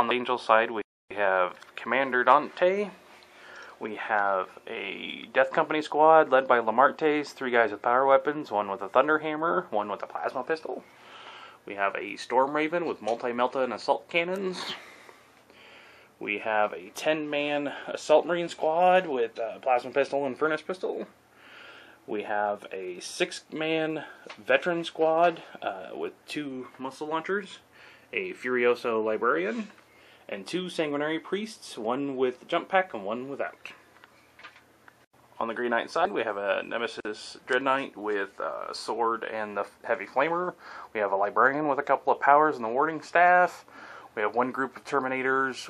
On the Angel side, we have Commander Dante. We have a Death Company squad led by Lamartes, 3 guys with power weapons, 1 with a Thunder Hammer, 1 with a plasma pistol. We have a Storm Raven with multi-melta and assault cannons. We have a 10-man Assault Marine squad with a plasma pistol and furnace pistol. We have a 6-man Veteran squad with 2 muscle launchers, a Furioso Librarian, and 2 Sanguinary Priests, 1 with jump pack and 1 without. On the Green Knight side, we have a Nemesis Dread Knight with a sword and the Heavy Flamer. We have a Librarian with a couple of powers and the Warding Staff. We have 1 group of Terminators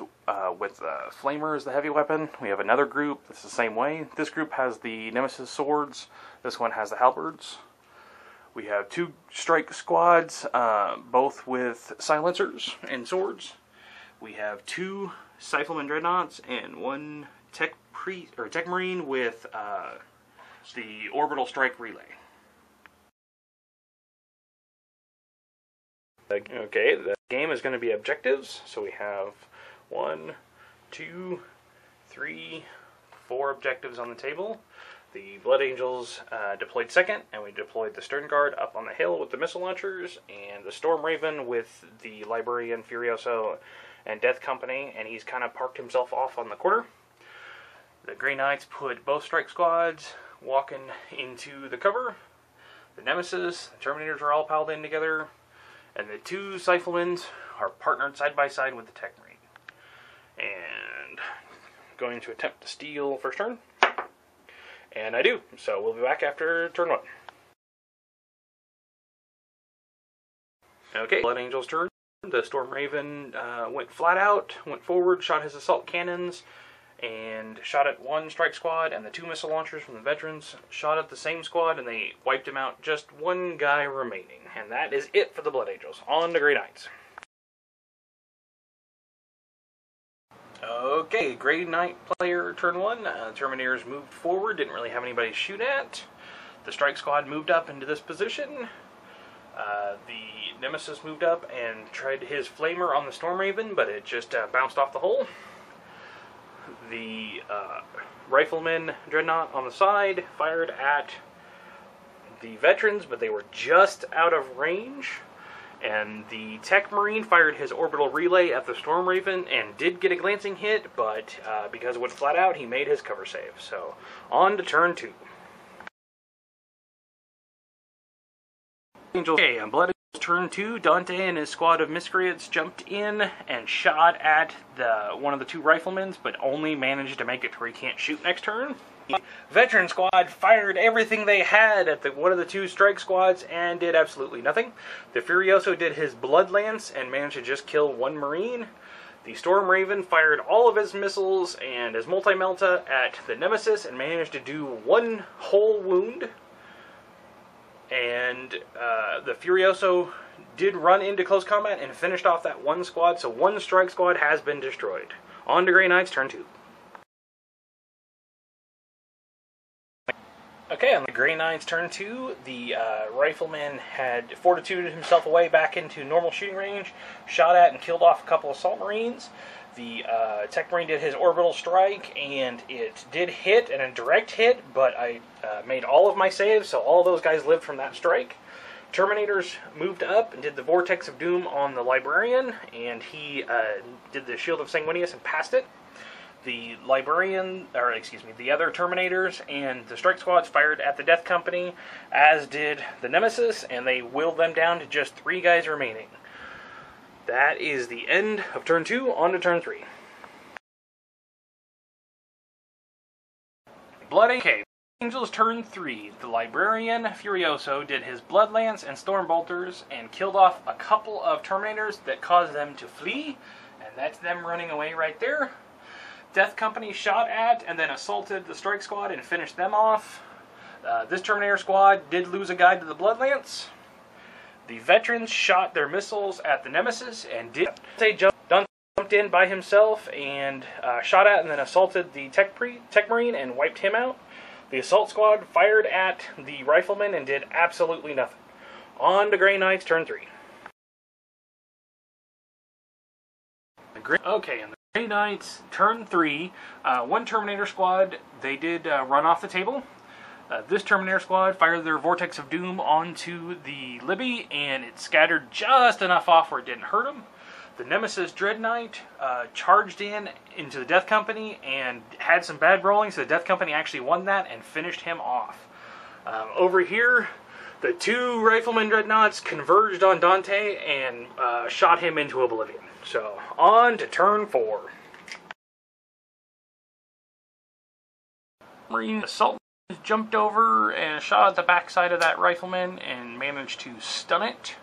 with Flamer as the heavy weapon. We have another group that's the same way. This group has the Nemesis swords. This one has the halberds. We have 2 strike squads, both with silencers and swords. We have 2 Cypherman Dreadnoughts and 1 Tech Marine with the Orbital Strike Relay. Okay, the game is going to be objectives. So we have 1, 2, 3, 4 objectives on the table. The Blood Angels deployed second, and we deployed the Stern Guard up on the hill with the missile launchers, and the Storm Raven with the Librarian, Furioso, and Death Company, and he's kind of parked himself off on the corner. The Grey Knights put both strike squads walking into the cover. The Nemesis, the Terminators are all piled in together, and the 2 Cyphermans are partnered side by side with the Tech Marine. And going to attempt to steal first turn. And I do, so we'll be back after turn 1. Okay, Blood Angel's turn. The Storm Raven went flat out, went forward, shot his assault cannons, and shot at 1 strike squad, and the 2 missile launchers from the Veterans shot at the same squad, and they wiped him out. Just 1 guy remaining. And that is it for the Blood Angels. On to Grey Knights. Okay, Grey Knight player turn 1. Terminators moved forward, didn't really have anybody to shoot at. The strike squad moved up into this position. The Nemesis moved up and tried his Flamer on the Storm Raven, but it just bounced off the hull. The Rifleman Dreadnought on the side fired at the Veterans, but they were just out of range. And the Tech Marine fired his Orbital Relay at the Storm Raven and did get a glancing hit, but because it went flat out, he made his cover save. So, on to turn 2. Okay, on Blood Angel's turn 2, Dante and his squad of miscreants jumped in and shot at one of the 2 riflemen, but only managed to make it to where he can't shoot next turn. The Veteran squad fired everything they had at one of the 2 strike squads and did absolutely nothing. The Furioso did his Blood Lance and managed to just kill 1 Marine. The Storm Raven fired all of his missiles and his multi-melta at the Nemesis and managed to do 1 whole wound. And the Furioso did run into close combat and finished off that 1 squad, so 1 strike squad has been destroyed. On to Grey Knights, turn 2. Okay, on the Grey Knights turn 2, the Rifleman had fortituded himself away back into normal shooting range, shot at and killed off a couple of Assault Marines. The Tech Marine did his Orbital Strike, and it did hit, and a direct hit, but I made all of my saves, so all those guys lived from that strike. Terminators moved up and did the Vortex of Doom on the Librarian, and he did the Shield of Sanguinius and passed it. The the other Terminators and the Strike Squads fired at the Death Company, as did the Nemesis, and they whittled them down to just 3 guys remaining. That is the end of turn 2, on to turn 3. Okay, Angels turn 3. The Librarian Furioso did his Blood Lance and Storm Bolters and killed off a couple of Terminators that caused them to flee, and that's them running away right there. Death Company shot at and then assaulted the Strike Squad and finished them off. This Terminator squad did lose a guy to the Blood Lance. The Veterans shot their missiles at the Nemesis and jumped in by himself and shot at and then assaulted the Tech Marine and wiped him out. The Assault Squad fired at the Rifleman and did absolutely nothing. On to Grey Knights, turn 3. Okay, in the Grey Knights, turn 3, one Terminator squad, they did run off the table. This Terminator squad fired their Vortex of Doom onto the Libby, and it scattered just enough off where it didn't hurt them. The Nemesis Dread Knight charged into the Death Company and had some bad rolling, so the Death Company actually won that and finished him off. Over here, the two Rifleman Dreadnoughts converged on Dante and shot him into oblivion. So, on to turn 4. Marine Assault jumped over and shot at the backside of that Rifleman and managed to stun it.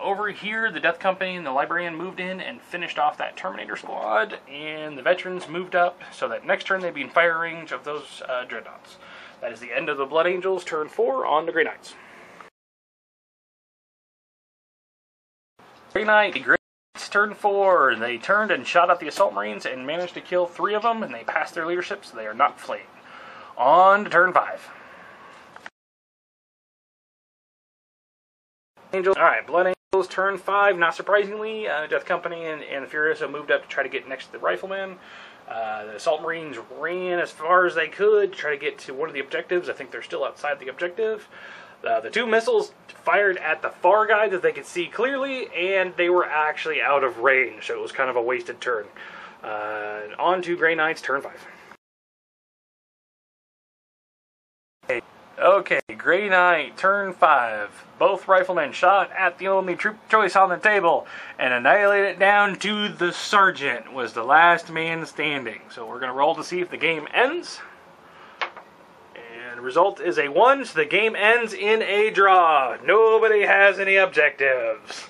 Over here, the Death Company and the Librarian moved in and finished off that Terminator squad, and the Veterans moved up so that next turn they'd be in fire range of those Dreadnoughts. That is the end of the Blood Angels, turn 4, on to Grey Knights. Grey Knight, the Grey Knights, turn 4. They turned and shot at the Assault Marines and managed to kill 3 of them, and they passed their leadership, so they are not flayed. On to turn 5. Alright, Blood Angels, turn 5. Not surprisingly, Death Company and the Furiosa moved up to try to get next to the Rifleman. The Assault Marines ran as far as they could to try to get to one of the objectives. I think they're still outside the objective. The 2 missiles fired at the far guy that they could see clearly, and they were actually out of range, so it was kind of a wasted turn. On to Grey Knights, turn 5. Okay, Grey Knight, turn 5. Both Riflemen shot at the only troop choice on the table and annihilated it down to the Sergeant, was the last man standing. So we're going to roll to see if the game ends. And the result is a 1, so the game ends in a draw. Nobody has any objectives.